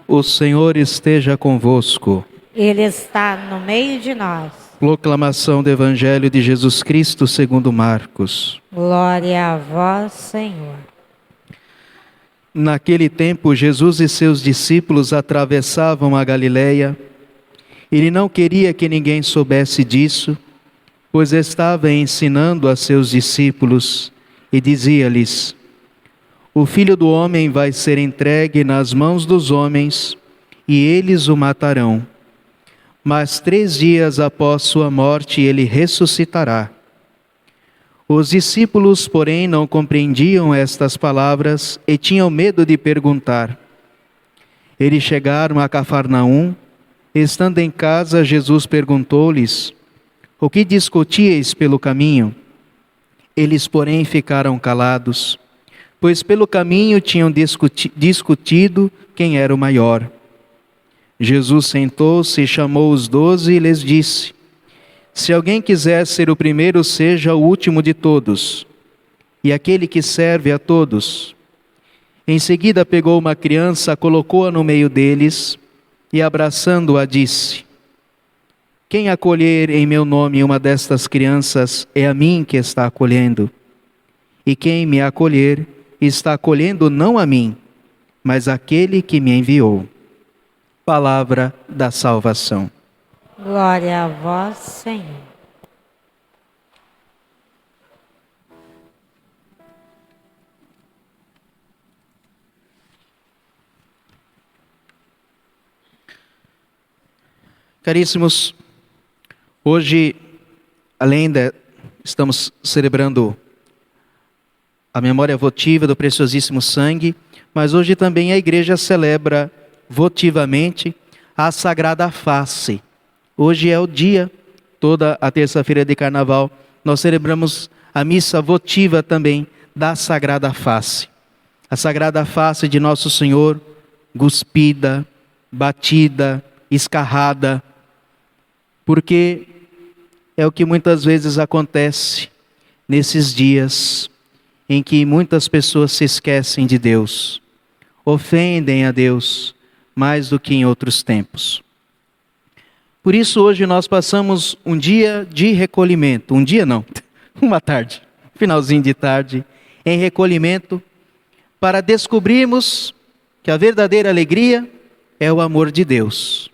O Senhor esteja convosco. Ele está no meio de nós. Proclamação do Evangelho de Jesus Cristo segundo Marcos. Glória a vós, Senhor. Naquele tempo, Jesus e seus discípulos atravessavam a Galileia. Ele não queria que ninguém soubesse disso, pois estava ensinando a seus discípulos e dizia-lhes: O Filho do Homem vai ser entregue nas mãos dos homens e eles o matarão. Mas 3 dias após sua morte ele ressuscitará. Os discípulos, porém, não compreendiam estas palavras e tinham medo de perguntar. Eles chegaram a Cafarnaum. Estando em casa, Jesus perguntou-lhes: O que discutíeis pelo caminho? Eles, porém, ficaram calados, pois pelo caminho tinham discutido quem era o maior. Jesus sentou-se, chamou os 12 e lhes disse: Se alguém quiser ser o primeiro, seja o último de todos, e aquele que serve a todos. Em seguida pegou uma criança, colocou-a no meio deles, e abraçando-a disse: Quem acolher em meu nome uma destas crianças, é a mim que está acolhendo. E quem me acolher, está acolhendo não a mim, mas aquele que me enviou. Palavra da salvação. Glória a vós, Senhor. Caríssimos, hoje, estamos celebrando a memória votiva do preciosíssimo sangue, mas hoje também a igreja celebra votivamente a Sagrada Face. Hoje é o dia, toda a terça-feira de carnaval, nós celebramos a missa votiva também da Sagrada Face. A Sagrada Face de Nosso Senhor, cuspida, batida, escarrada, porque é o que muitas vezes acontece nesses dias em que muitas pessoas se esquecem de Deus, ofendem a Deus mais do que em outros tempos. Por isso hoje nós passamos um dia de recolhimento, uma tarde, finalzinho de tarde, em recolhimento, para descobrirmos que a verdadeira alegria é o amor de Deus.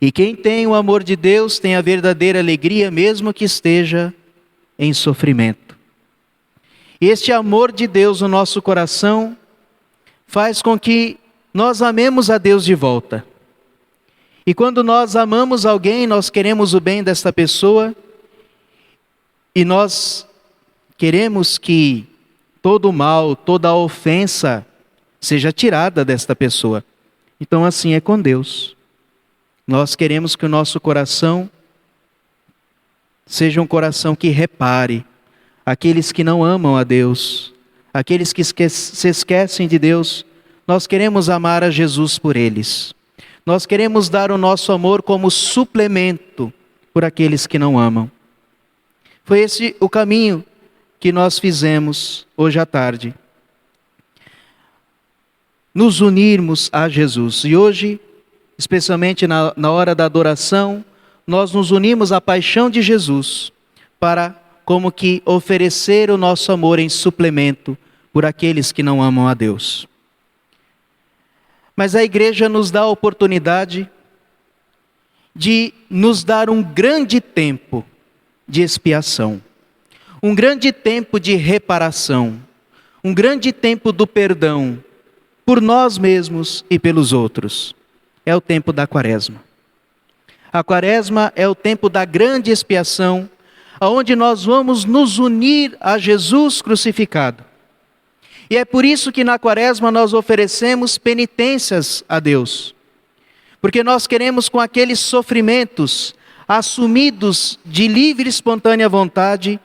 E quem tem o amor de Deus tem a verdadeira alegria, mesmo que esteja em sofrimento. Este amor de Deus no nosso coração faz com que nós amemos a Deus de volta. E quando nós amamos alguém, nós queremos o bem desta pessoa e nós queremos que todo o mal, toda a ofensa seja tirada desta pessoa. Então assim é com Deus. Nós queremos que o nosso coração seja um coração que repare aqueles que não amam a Deus, aqueles que se esquecem de Deus. Nós queremos amar a Jesus por eles. Nós queremos dar o nosso amor como suplemento por aqueles que não amam. Foi esse o caminho que nós fizemos hoje à tarde. Nos unirmos a Jesus. E hoje, especialmente na hora da adoração, nós nos unimos à paixão de Jesus para como que oferecer o nosso amor em suplemento por aqueles que não amam a Deus. Mas a igreja nos dá a oportunidade de nos dar um grande tempo de expiação, um grande tempo de reparação, um grande tempo do perdão por nós mesmos e pelos outros. É o tempo da Quaresma. A Quaresma é o tempo da grande expiação, onde nós vamos nos unir a Jesus crucificado. E é por isso que na Quaresma nós oferecemos penitências a Deus. Porque nós queremos, com aqueles sofrimentos assumidos de livre e espontânea vontade,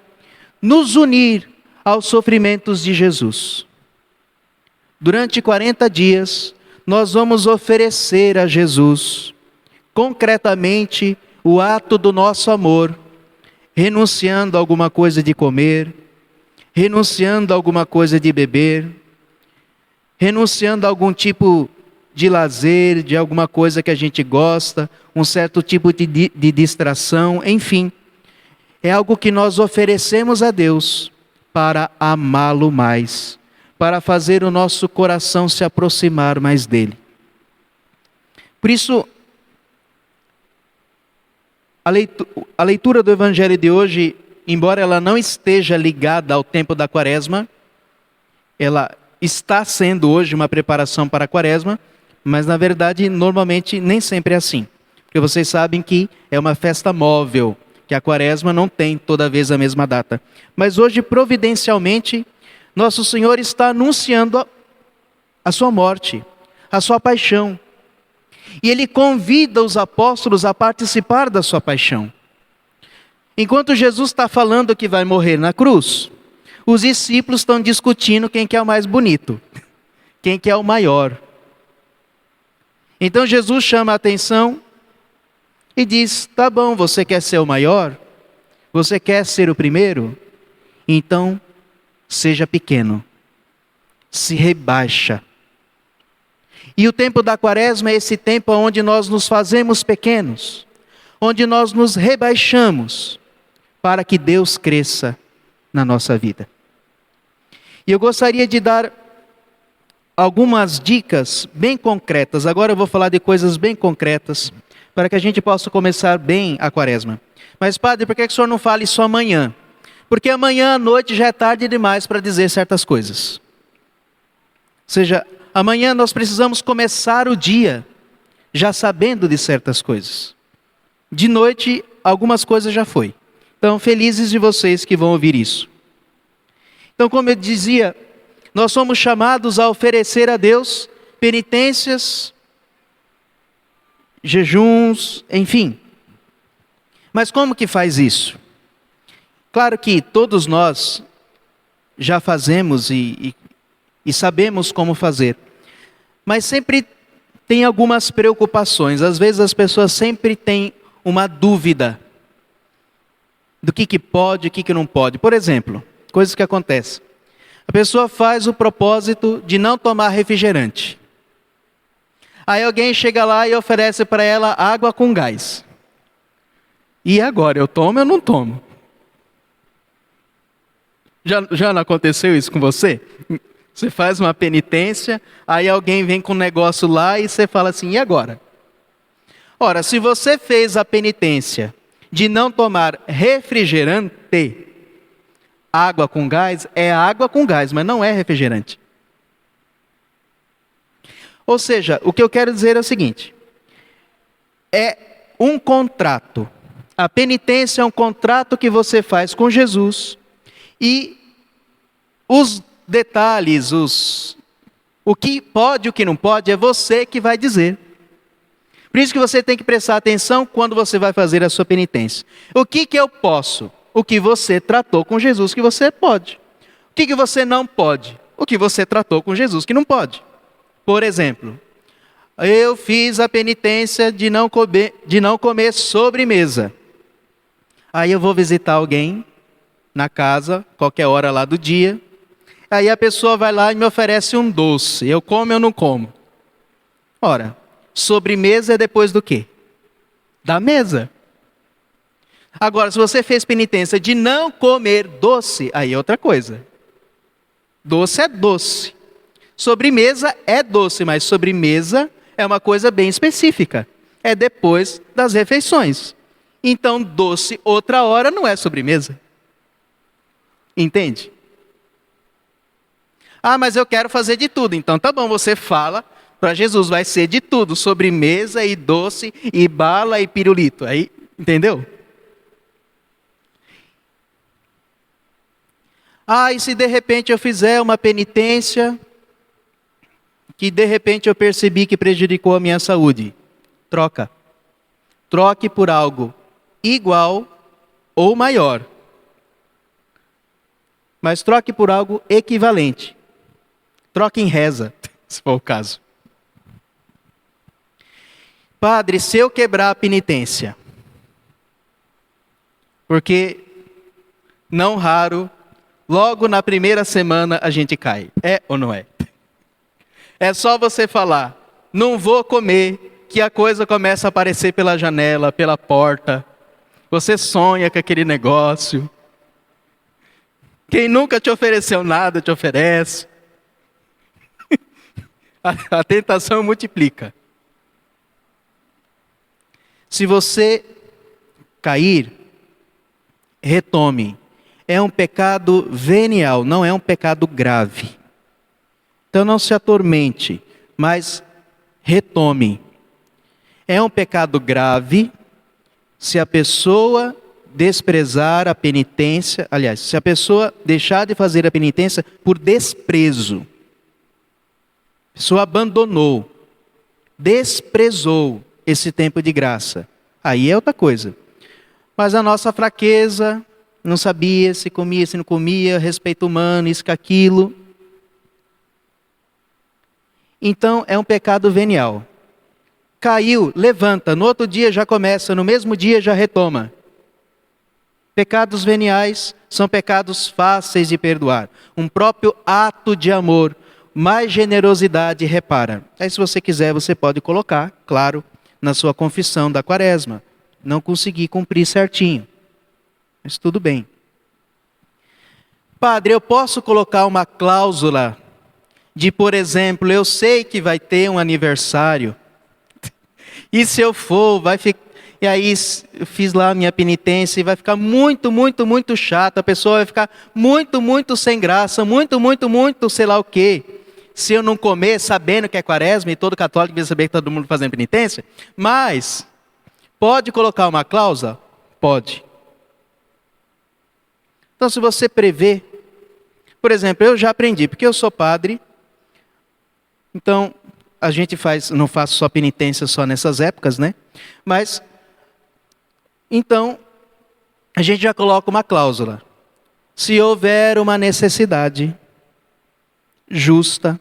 nos unir aos sofrimentos de Jesus. Durante 40 dias, nós vamos oferecer a Jesus, concretamente, o ato do nosso amor, renunciando a alguma coisa de comer, renunciando a alguma coisa de beber, renunciando a algum tipo de lazer, de alguma coisa que a gente gosta, um certo tipo de distração, enfim. É algo que nós oferecemos a Deus para amá-lo mais, para fazer o nosso coração se aproximar mais dele. Por isso, a leitura do Evangelho de hoje, embora ela não esteja ligada ao tempo da Quaresma, ela está sendo hoje uma preparação para a Quaresma, mas na verdade, normalmente, nem sempre é assim. Porque vocês sabem que é uma festa móvel, que a Quaresma não tem toda vez a mesma data. Mas hoje, providencialmente, Nosso Senhor está anunciando a sua morte, a sua paixão. E Ele convida os apóstolos a participar da sua paixão. Enquanto Jesus está falando que vai morrer na cruz, os discípulos estão discutindo quem que é o mais bonito, quem que é o maior. Então Jesus chama a atenção e diz: tá bom, você quer ser o maior? Você quer ser o primeiro? Então, seja pequeno, se rebaixa. E o tempo da Quaresma é esse tempo onde nós nos fazemos pequenos, onde nós nos rebaixamos, para que Deus cresça na nossa vida. E eu gostaria de dar algumas dicas bem concretas. Agora eu vou falar de coisas bem concretas, para que a gente possa começar bem a Quaresma. Mas padre, por que o senhor não fala isso amanhã? Porque amanhã à noite já é tarde demais para dizer certas coisas. Ou seja, amanhã nós precisamos começar o dia já sabendo de certas coisas. De noite, algumas coisas já foi. Então, felizes de vocês que vão ouvir isso. Então, como eu dizia, nós somos chamados a oferecer a Deus penitências, jejuns, enfim. Mas como que faz isso? Claro que todos nós já fazemos e sabemos como fazer. Mas sempre tem algumas preocupações. Às vezes as pessoas sempre têm uma dúvida do que pode e o que não pode. Por exemplo, coisas que acontecem. A pessoa faz o propósito de não tomar refrigerante. Aí alguém chega lá e oferece para ela água com gás. E agora, eu tomo ou não tomo? Já não aconteceu isso com você? Você faz uma penitência, aí alguém vem com um negócio lá e você fala assim, e agora? Ora, se você fez a penitência de não tomar refrigerante, água com gás, é água com gás, mas não é refrigerante. Ou seja, o que eu quero dizer é o seguinte, é um contrato. A penitência é um contrato que você faz com Jesus e os detalhes, o que pode e o que não pode, é você que vai dizer. Por isso que você tem que prestar atenção quando você vai fazer a sua penitência. O que eu posso? O que você tratou com Jesus que você pode. O que você não pode? O que você tratou com Jesus que não pode. Por exemplo, eu fiz a penitência de não comer sobremesa. Aí eu vou visitar alguém na casa, qualquer hora lá do dia. Aí a pessoa vai lá e me oferece um doce. Eu como ou não como? Ora, sobremesa é depois do quê? Da mesa. Agora, se você fez penitência de não comer doce, aí é outra coisa. Doce é doce. Sobremesa é doce, mas sobremesa é uma coisa bem específica. É depois das refeições. Então, doce outra hora não é sobremesa. Entende? Ah, mas eu quero fazer de tudo. Então tá bom, você fala para Jesus, vai ser de tudo. Sobremesa e doce e bala e pirulito. Aí, entendeu? Ah, e se de repente eu fizer uma penitência que de repente eu percebi que prejudicou a minha saúde? Troca. Troque por algo igual ou maior. Mas troque por algo equivalente. Troque em reza, se for o caso. Padre, se eu quebrar a penitência, porque não raro, logo na primeira semana a gente cai. É ou não é? É só você falar, não vou comer, que a coisa começa a aparecer pela janela, pela porta. Você sonha com aquele negócio. Quem nunca te ofereceu nada, te oferece. A tentação multiplica. Se você cair, retome. É um pecado venial, não é um pecado grave. Então não se atormente, mas retome. É um pecado grave se a pessoa desprezar a penitência, aliás, se a pessoa deixar de fazer a penitência por desprezo. A pessoa abandonou, desprezou esse tempo de graça. Aí é outra coisa. Mas a nossa fraqueza, não sabia se comia, se não comia, respeito humano, isso que aquilo. Então é um pecado venial. Caiu, levanta, no outro dia já começa, no mesmo dia já retoma. Pecados veniais são pecados fáceis de perdoar. Um próprio ato de amor, mais generosidade repara. Aí se você quiser, você pode colocar, claro, na sua confissão da quaresma. Não consegui cumprir certinho. Mas tudo bem. Padre, eu posso colocar uma cláusula de, por exemplo, eu sei que vai ter um aniversário. E se eu for, vai ficar... E aí eu fiz lá a minha penitência e vai ficar muito, muito, muito chato. A pessoa vai ficar muito, muito sem graça, muito, muito, muito sei lá o quê. Se eu não comer sabendo que é quaresma e todo católico vai saber que todo mundo fazendo penitência. Mas, pode colocar uma cláusula? Pode. Então se você prevê, por exemplo, eu já aprendi, porque eu sou padre, então a gente não faço só penitência só nessas épocas, né? Mas, então, a gente já coloca uma cláusula. Se houver uma necessidade justa,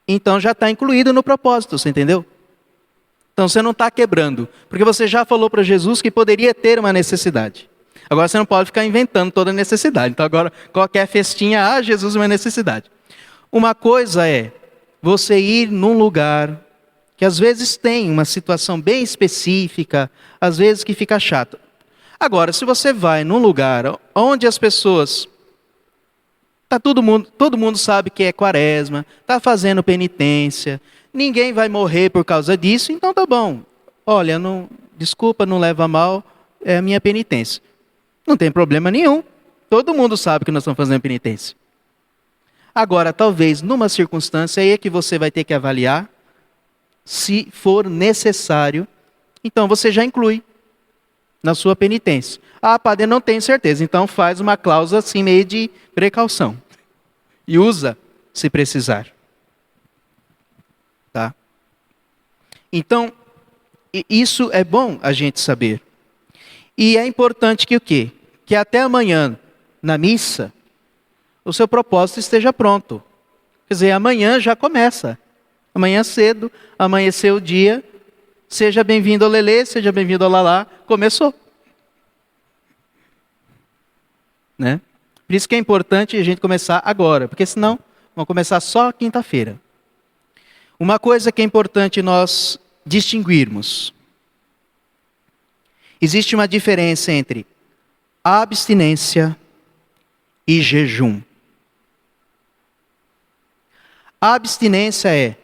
então já está incluído no propósito, você entendeu? Então você não está quebrando, porque você já falou para Jesus que poderia ter uma necessidade. Agora você não pode ficar inventando toda a necessidade. Então agora qualquer festinha, Jesus, uma necessidade. Uma coisa é você ir num lugar que às vezes tem uma situação bem específica, às vezes que fica chato. Agora, se você vai num lugar onde as pessoas... todo mundo sabe que é quaresma, está fazendo penitência, ninguém vai morrer por causa disso, então tá bom. Olha, desculpa, não leva a mal, é a minha penitência. Não tem problema nenhum. Todo mundo sabe que nós estamos fazendo penitência. Agora, talvez, numa circunstância aí é que você vai ter que avaliar, se for necessário, então você já inclui na sua penitência. Ah, padre, eu não tenho certeza, então faz uma cláusula assim, meio de precaução. E usa, se precisar. Tá? Então, isso é bom a gente saber. E é importante que o quê? Que até amanhã, na missa, o seu propósito esteja pronto. Quer dizer, amanhã já começa. Amanhã cedo, amanheceu o dia, seja bem-vindo ao Lelê, seja bem-vindo ao Lalá, começou. Né? Por isso que é importante a gente começar agora, porque senão vamos começar só quinta-feira. Uma coisa que é importante nós distinguirmos. Existe uma diferença entre abstinência e jejum. A abstinência é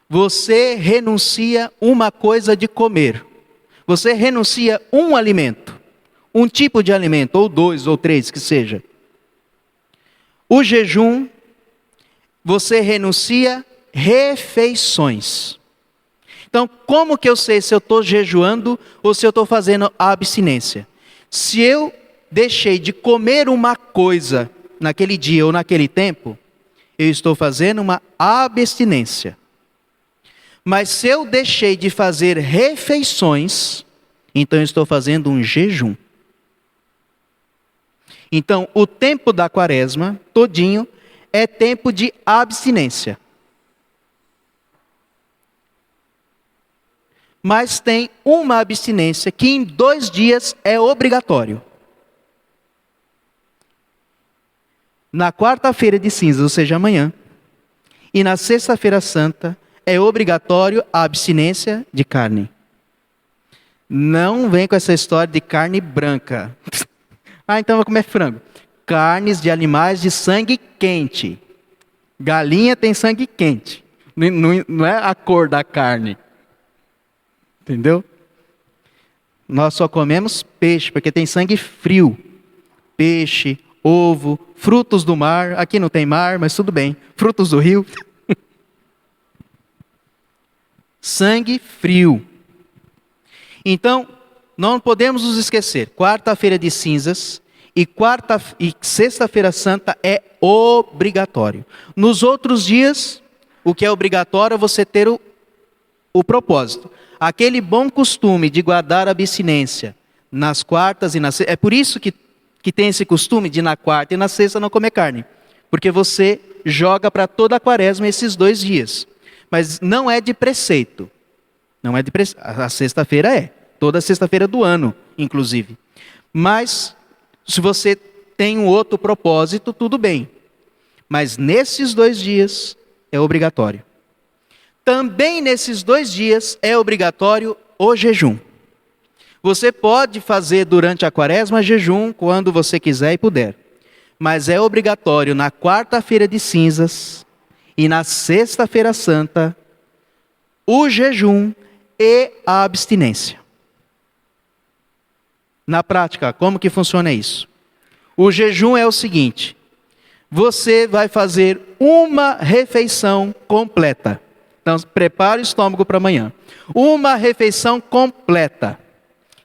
você renuncia uma coisa de comer. Você renuncia um alimento. Um tipo de alimento, ou 2 ou 3 que seja. O jejum, você renuncia refeições. Então, como que eu sei se eu estou jejuando ou se eu estou fazendo a abstinência? Se eu deixei de comer uma coisa naquele dia ou naquele tempo, eu estou fazendo uma abstinência. Mas se eu deixei de fazer refeições, então eu estou fazendo um jejum. Então, o tempo da quaresma, todinho, é tempo de abstinência. Mas tem uma abstinência que em 2 dias é obrigatório. Na quarta-feira de cinzas, ou seja, amanhã, E na Sexta-feira Santa é obrigatório a abstinência de carne. Não vem com essa história de carne branca. Então eu vou comer frango. Carnes de animais de sangue quente. Galinha tem sangue quente. Não é a cor da carne. Entendeu? Nós só comemos peixe, porque tem sangue frio. Peixe, ovo, frutos do mar. Aqui não tem mar, mas tudo bem. Frutos do rio. Sangue frio. Então, não podemos nos esquecer. Quarta-feira de cinzas e sexta-feira santa é obrigatório. Nos outros dias, o que é obrigatório é você ter o propósito. Aquele bom costume de guardar a abstinência nas quartas e nas sextas. É por isso que tem esse costume de na quarta e na sexta não comer carne. Porque você joga para toda a quaresma esses 2 dias. Mas não é de preceito. Não é de preceito. A sexta-feira é. Toda sexta-feira do ano, inclusive. Mas, se você tem um outro propósito, tudo bem. Mas nesses 2 dias é obrigatório. Também nesses 2 dias é obrigatório o jejum. Você pode fazer durante a quaresma jejum quando você quiser e puder. Mas é obrigatório na quarta-feira de cinzas e na sexta-feira santa o jejum e a abstinência. Na prática, como que funciona isso? O jejum é o seguinte: você vai fazer uma refeição completa. Então, prepare o estômago para amanhã. Uma refeição completa.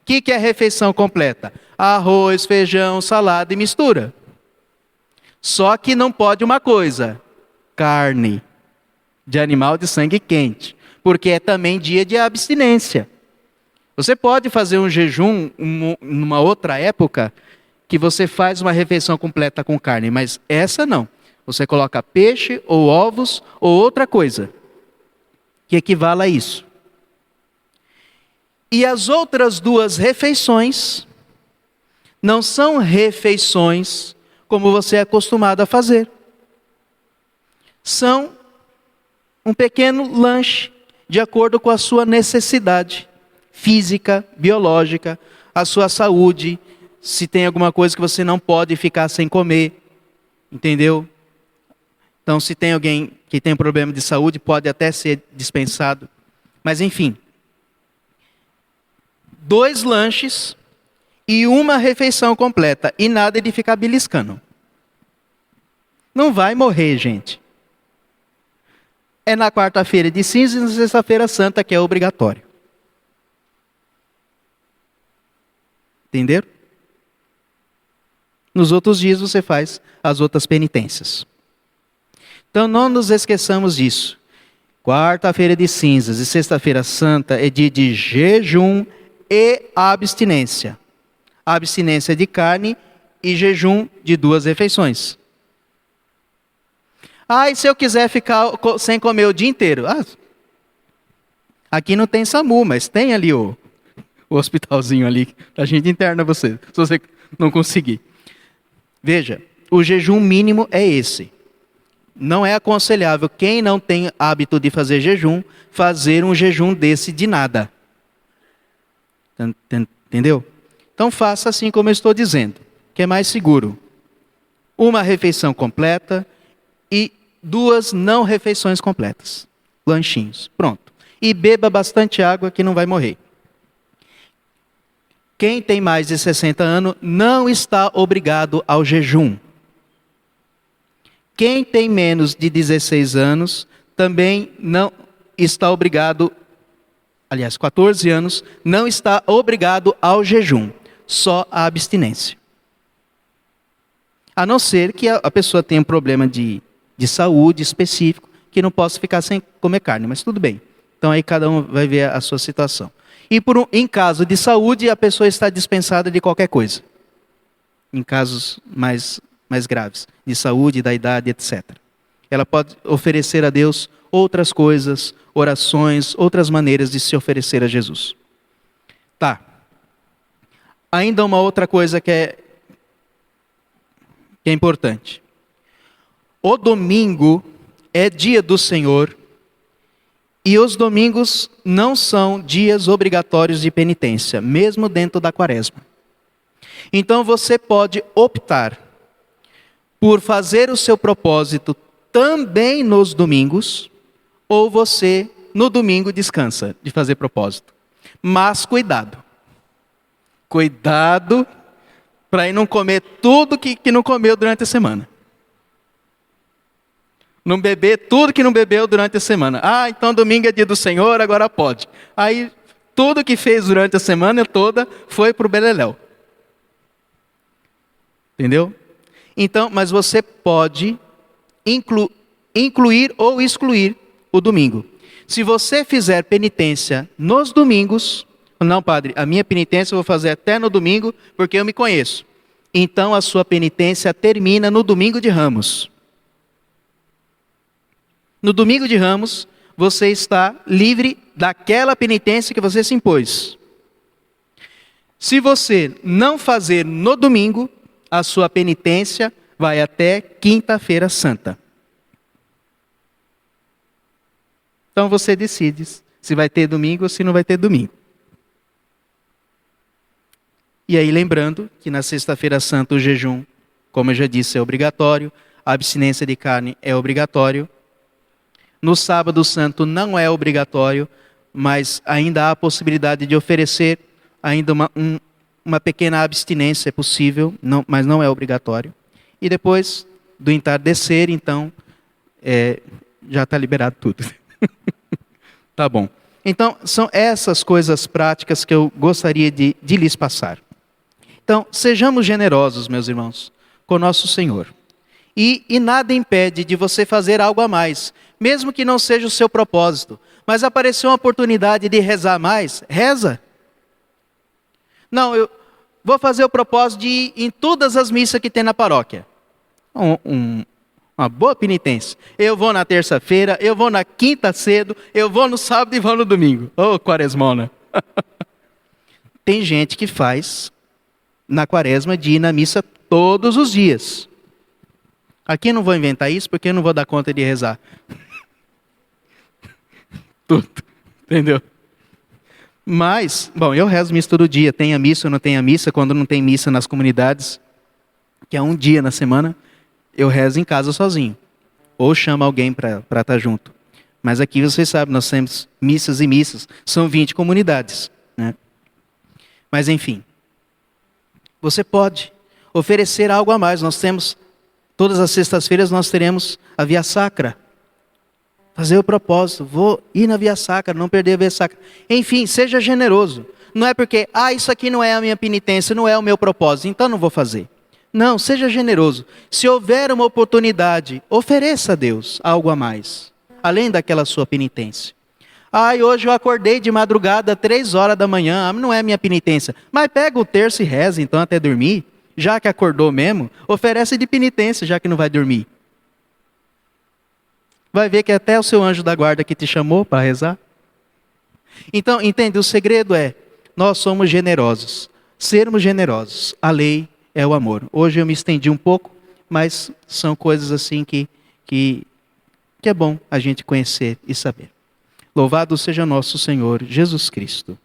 O que é refeição completa? Arroz, feijão, salada e mistura. Só que não pode uma coisa: carne de animal de sangue quente. Porque é também dia de abstinência. Você pode fazer um jejum numa outra época que você faz uma refeição completa com carne, mas essa não. Você coloca peixe ou ovos ou outra coisa que equivala a isso. E as outras 2 refeições não são refeições como você é acostumado a fazer. São um pequeno lanche de acordo com a sua necessidade física, biológica, a sua saúde, se tem alguma coisa que você não pode ficar sem comer, entendeu? Então, se tem alguém que tem problema de saúde, pode até ser dispensado. Mas, enfim, 2 lanches e uma refeição completa, e nada de ficar beliscando. Não vai morrer, gente. É na quarta-feira de cinzas e na sexta-feira santa que é obrigatório. Entenderam? Nos outros dias você faz as outras penitências. Então não nos esqueçamos disso. Quarta-feira de cinzas e sexta-feira santa é dia de jejum e abstinência. Abstinência de carne e jejum de 2 refeições. E se eu quiser ficar sem comer o dia inteiro? Aqui não tem SAMU, mas tem ali o hospitalzinho ali. A gente interna você, se você não conseguir. Veja, o jejum mínimo é esse. Não é aconselhável quem não tem hábito de fazer jejum, fazer um jejum desse de nada. Entendeu? Então faça assim como eu estou dizendo, que é mais seguro. Uma refeição completa e 2 não refeições completas. Lanchinhos, pronto. E beba bastante água que não vai morrer. Quem tem mais de 60 anos não está obrigado ao jejum. Quem tem menos de 16 anos também não está obrigado, 14 anos, não está obrigado ao jejum, só a abstinência. A não ser que a pessoa tenha um problema de saúde específico, que não possa ficar sem comer carne, mas tudo bem. Então aí cada um vai ver a sua situação. E em caso de saúde, a pessoa está dispensada de qualquer coisa. Em casos mais graves, de saúde, da idade, etc. Ela pode oferecer a Deus outras coisas, orações, outras maneiras de se oferecer a Jesus. Tá. Ainda uma outra coisa que é importante. O domingo é dia do Senhor e os domingos não são dias obrigatórios de penitência, mesmo dentro da quaresma. Então você pode optar por fazer o seu propósito também nos domingos, ou você no domingo descansa de fazer propósito. Mas cuidado. Cuidado para não comer tudo que não comeu durante a semana. Não beber tudo que não bebeu durante a semana. Ah, então domingo é dia do Senhor, agora pode. Aí tudo que fez durante a semana toda foi para o beleléu. Entendeu? Então, mas você pode incluir ou excluir o domingo. Se você fizer penitência nos domingos, não, padre, a minha penitência eu vou fazer até no domingo, porque eu me conheço. Então a sua penitência termina no domingo de Ramos. No domingo de Ramos, você está livre daquela penitência que você se impôs. Se você não fazer no domingo, a sua penitência vai até quinta-feira santa. Então você decide se vai ter domingo ou se não vai ter domingo. E aí lembrando que na sexta-feira santa o jejum, como eu já disse, é obrigatório. A abstinência de carne é obrigatório. No sábado santo não é obrigatório, mas ainda há a possibilidade de oferecer ainda uma pequena abstinência, é possível, mas não é obrigatório. E depois do entardecer, então, já está liberado tudo. Tá bom. Então, são essas coisas práticas que eu gostaria de lhes passar. Então, sejamos generosos, meus irmãos, com nosso Senhor. E nada impede de você fazer algo a mais, mesmo que não seja o seu propósito. Mas apareceu uma oportunidade de rezar mais, reza. Não, eu vou fazer o propósito de ir em todas as missas que tem na paróquia. Uma boa penitência. Eu vou na terça-feira, eu vou na quinta cedo, eu vou no sábado e vou no domingo. Ô, quaresmona. Tem gente que faz na quaresma de ir na missa todos os dias. Aqui eu não vou inventar isso porque eu não vou dar conta de rezar. Tudo, entendeu? Mas, bom, eu rezo missa todo dia. Tenha missa ou não tenha missa, quando não tem missa nas comunidades, que é um dia na semana, eu rezo em casa sozinho. Ou chamo alguém para estar junto. Mas aqui vocês sabem, nós temos missas e missas. São 20 comunidades, né? Mas enfim. Você pode oferecer algo a mais. Nós temos, todas as sextas-feiras nós teremos a Via Sacra. Fazer o propósito, vou ir na Via Sacra, não perder a Via Sacra. Enfim, seja generoso. Não é porque, isso aqui não é a minha penitência, não é o meu propósito, então não vou fazer. Não, seja generoso. Se houver uma oportunidade, ofereça a Deus algo a mais, além daquela sua penitência. Hoje eu acordei de madrugada, 3 horas da manhã, não é minha penitência. Mas pega o terço e reza então até dormir. Já que acordou mesmo, oferece de penitência, já que não vai dormir. Vai ver que até o seu anjo da guarda que te chamou para rezar. Então, entende? O segredo é, nós somos generosos. Sermos generosos. A lei é o amor. Hoje eu me estendi um pouco, mas são coisas assim que é bom a gente conhecer e saber. Louvado seja nosso Senhor Jesus Cristo.